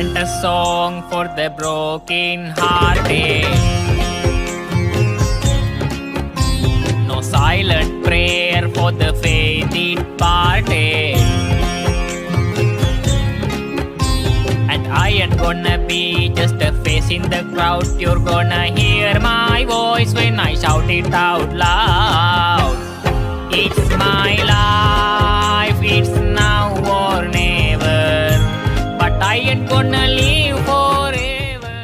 sent a song for the broken hearted. No silent prayer for the faith departed. And I ain't gonna be just a face in the crowd. You're gonna hear my voice when I shout it out loud. It's my life, it's now or never. But I ain't gonna live forever.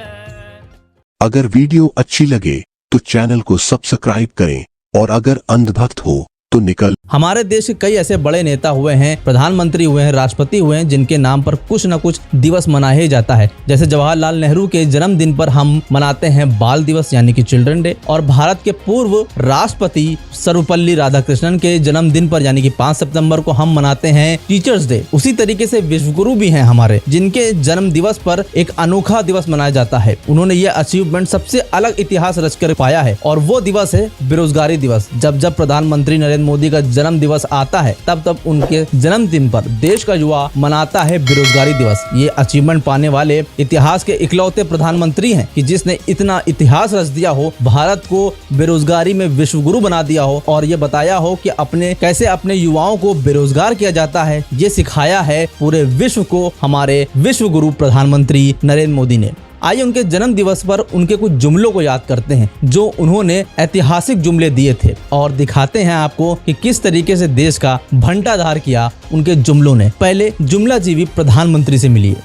अगर video अच्छी लगे तो channel को subscribe करें और अगर अंधभक्त हो तो निकल। हमारे देश के कई ऐसे बड़े नेता हुए हैं, प्रधानमंत्री हुए हैं, राष्ट्रपति हुए हैं, जिनके नाम पर कुछ न कुछ दिवस मनाया ही जाता है। जैसे जवाहरलाल नेहरू के जन्मदिन पर हम मनाते हैं बाल दिवस यानी कि चिल्ड्रन डे, और भारत के पूर्व राष्ट्रपति सर्वपल्ली राधाकृष्णन के जन्मदिन पर यानी कि 5 सितंबर को हम मनाते हैं टीचर्स डे। उसी तरीके से विश्वगुरु भी हैं हमारे, जिनके जन्म दिवस पर एक अनोखा दिवस मनाया जाता है। उन्होंने ये अचीवमेंट सबसे अलग इतिहास रचकर पाया है, और वो दिवस है बेरोजगारी दिवस। जब जब प्रधानमंत्री नरेंद्र मोदी का जन्म दिवस आता है तब तब उनके जन्मदिन पर देश का युवा मनाता है बेरोजगारी दिवस। ये अचीवमेंट पाने वाले इतिहास के इकलौते प्रधानमंत्री हैं कि जिसने इतना इतिहास रच दिया हो, भारत को बेरोजगारी में विश्वगुरु बना दिया हो, और ये बताया हो कि कैसे अपने युवाओं को बेरोजगार किया जाता है। ये सिखाया है पूरे विश्व को हमारे विश्वगुरु प्रधानमंत्री नरेंद्र मोदी ने। आइए उनके जन्म दिवस पर उनके कुछ जुमलों को याद करते हैं जो उन्होंने ऐतिहासिक जुमले दिए थे, और दिखाते हैं आपको कि किस तरीके से देश का भंडाधार किया उनके जुमलों ने। पहले जुमला जीवी प्रधानमंत्री से मिलिए।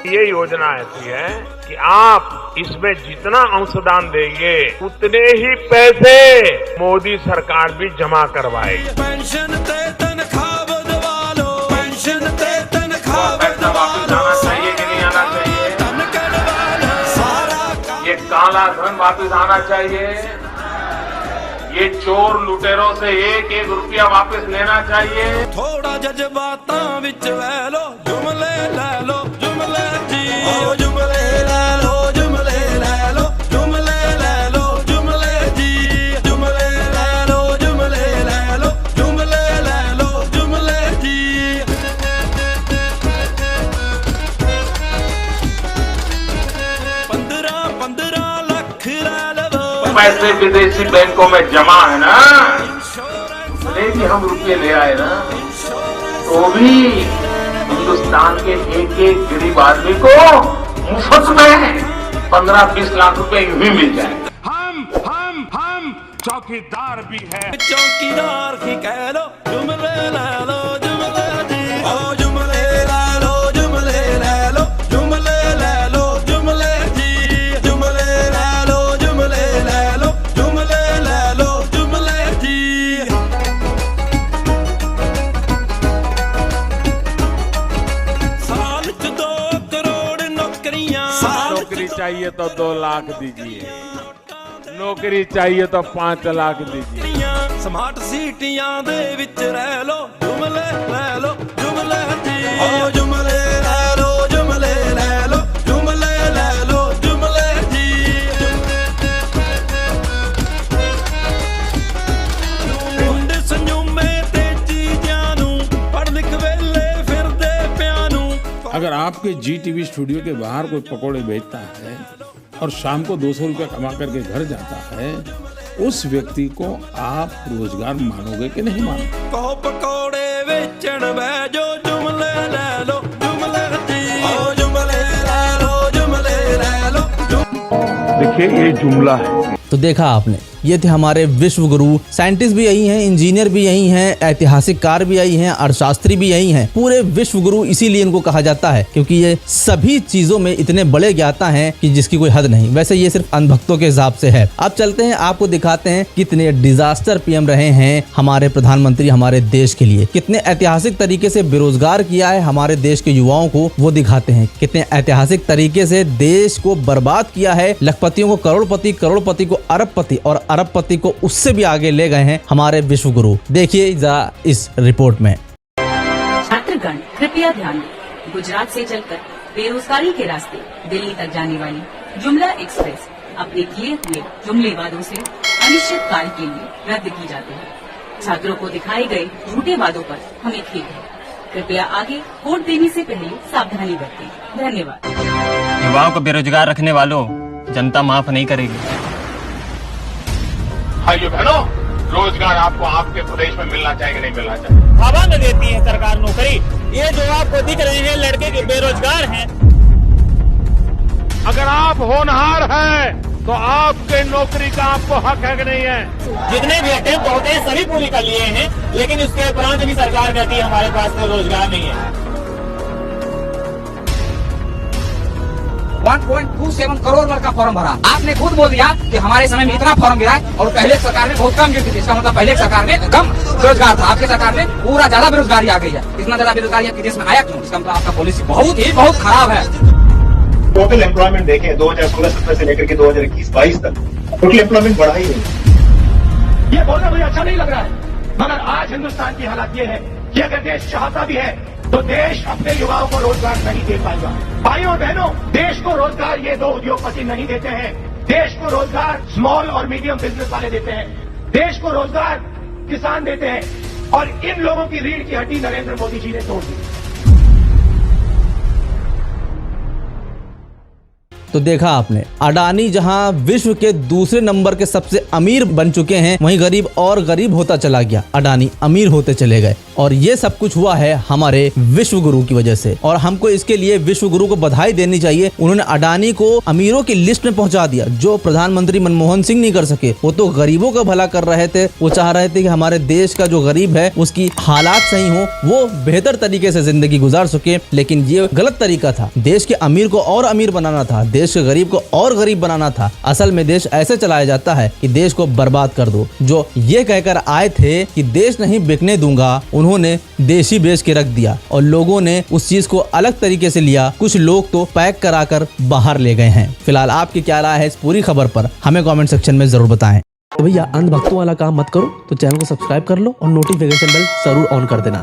ये योजना ऐसी है कि आप इसमें जितना अंशदान देंगे उतने ही पैसे मोदी सरकार भी जमा करवाएगी। पेंशन ते तनख्वाह बढ़वा लो, पेंशन ते पैसा वापस आना चाहिए कि नहीं आना चाहिए? ये काला धन वापस आना चाहिए। ये चोर लुटेरों से एक एक रुपया वापस लेना चाहिए। थोड़ा जज्बातां विच वह लो, जुमले ले लो, जुमले जी, ओ जुमले ले लो, जुमले ले लो, जुमले ले लो, जुमले जी, जुमले ले लो, जुमले ले लो, जुमले ले लो, जुमले जी। 15 लाख ले लो। पैसे विदेशी बैंकों में जमा है ना, लेकिन हम रुपये ले आए ना, तो भी हिंदुस्तान के एक एक गरीब आदमी को मुफ्त में 15-20 लाख रुपए यूं ही मिल जाए। हम चौकीदार भी है। चौकीदार ही कह लो, जुमले ले लो, जुमले जी, ओ जुमले ले लो, जुमले ले लो, जुमले ले लो, जुमले जी, जुमले ले लो, जुमले ले लो, जुमले ले लो, जुमले जी। साल च 2 करोड़ नौकरियां। नौकरी चाहिए तो 2 लाख दीजिए, नौकरी चाहिए तो 5 लाख दीजिए। स्मार्ट सीटियां दे विच रह लो, जुमले ले लो, जुमले जी, ओ जुमले ले लो, जुमले ले लो, जुमले ले लो, जुमले जी। मुंडे संजुमे ते चीज़ां नू पढ़ लिख वेले फिरदे पियां नू। अगर आपके GTV स्टूडियो के बाहर कोई पकोड़े बेचता है और शाम को 200 रुपया कमा करके घर जाता है, उस व्यक्ति को आप रोजगार मानोगे कि नहीं मानोगे? कहो पकोड़े बेचण बैजो, जुमले ले लो, जुमले जी, ओ जुमले ले लो, जुमले ले लो। देखिए ये जुमला है। तो देखा आपने, ये थे हमारे विश्वगुरु। साइंटिस्ट भी यही हैं, इंजीनियर भी यही हैं, ऐतिहासिककार भी यही हैं, अर्थशास्त्री भी यही हैं। पूरे विश्वगुरु इसीलिए इनको कहा जाता है क्योंकि ये सभी चीजों में इतने बड़े ज्ञाता हैं कि जिसकी कोई हद नहीं। वैसे ये सिर्फ अंधभक्तों के हिसाब से है। अब चलते हैं, आपको दिखाते हैं कितने डिजास्टर PM रहे हैं हमारे प्रधानमंत्री हमारे देश के लिए। कितने ऐतिहासिक तरीके से बेरोजगार किया है हमारे देश के युवाओं को, वो दिखाते हैं। कितने ऐतिहासिक तरीके से देश को बर्बाद किया है, लखपतियों को करोड़पति, करोड़पति को अरबपति और अरबपति को उससे भी आगे ले गए हैं हमारे विश्वगुरु। देखिए जरा इस रिपोर्ट में। छात्रगण कृपया ध्यान दें, गुजरात से चलकर बेरोजगारी के रास्ते दिल्ली तक जाने वाली जुमला एक्सप्रेस अपने किए हुए जुमले वादों से अनिश्चित काल के लिए रद्द की जाती है। छात्रों को दिखाए गए झूठे वादों पर हमें खेद है। कृपया आगे वोट देने से पहले सावधानी बरतें। धन्यवाद। युवाओं को बेरोजगार रखने वालों, जनता माफ नहीं करेगी। भाइयों बहनों, रोजगार आपको आपके प्रदेश में मिलना चाहिए कि नहीं मिलना चाहिए? पाबंद देती है सरकार नौकरी। ये जो आपको दिख रहे हैं लड़के के बेरोजगार हैं, अगर आप होनहार हैं तो आपके नौकरी का आपको हक है कि नहीं है? जितने भी अटेम्प्ट होते हैं सभी पूरी कर लिए हैं, लेकिन उसके उपरांत भी सरकार कहती है हमारे पास तो रोजगार नहीं है। 1.27 करोड़ लड़का फॉर्म भरा। आपने खुद बोल दिया कि हमारे समय में इतना फॉर्म गिरा है और पहले सरकार में बहुत कम गिरती थी। इसका मतलब पहले सरकार में कम बेरोजगार था, आपके सरकार में पूरा ज्यादा बेरोजगारी आ गई है। इतना ज्यादा बेरोजगारी आपके देश में आया क्यों? इसका मतलब आपका पॉलिसी बहुत खराब है। टोटल एम्प्लॉयमेंट देखें 2016-17 से लेकर के 2021-22 तक टोटल एम्प्लॉयमेंट बढ़ा ही नहीं। ये बोलना मुझे अच्छा नहीं लग रहा है, मगर आज हिंदुस्तान की हालत ये है कि अगर देश चाहता भी है तो देश अपने युवाओं को रोजगार नहीं दे पाएगा। भाइयों और बहनों, देश को रोजगार ये दो उद्योगपति नहीं देते हैं। देश को रोजगार स्मॉल और मीडियम बिजनेस वाले देते हैं। देश को रोजगार किसान देते हैं और इन लोगों की रीढ़ की हड्डी नरेंद्र मोदी जी ने तोड़ दी। तो देखा आपने, अडानी जहां विश्व के दूसरे नंबर के सबसे अमीर बन चुके हैं, वहीं गरीब और गरीब होता चला गया। अडानी अमीर होते चले गए और ये सब कुछ हुआ है हमारे विश्व गुरु की वजह से, और हमको इसके लिए विश्व गुरु को बधाई देनी चाहिए। उन्होंने अडानी को अमीरों की लिस्ट में पहुंचा दिया, जो प्रधानमंत्री मनमोहन सिंह नहीं कर सके। वो तो गरीबों का भला कर रहे थे, वो चाह रहे थे कि हमारे देश का जो गरीब है उसकी हालात सही हो, वो बेहतर तरीके से जिंदगी गुजार सके, लेकिन ये गलत तरीका था। देश के अमीर को और अमीर बनाना था, देश के गरीब को और गरीब बनाना था। असल में देश ऐसे चलाया जाता है कि देश को बर्बाद कर दो। जो ये कहकर आए थे कि देश नहीं बिकने दूंगा, उन्होंने देश ही बेच के रख दिया और लोगों ने उस चीज को अलग तरीके से लिया। कुछ लोग तो पैक कराकर बाहर ले गए हैं। फिलहाल आपकी क्या राय है इस पूरी खबर पर, हमें कमेंट सेक्शन में जरूर बताएं। तो भैया अंधभक्तों वाला काम मत करो, तो चैनल को सब्सक्राइब कर लो और नोटिफिकेशन बेल जरूर ऑन कर देना।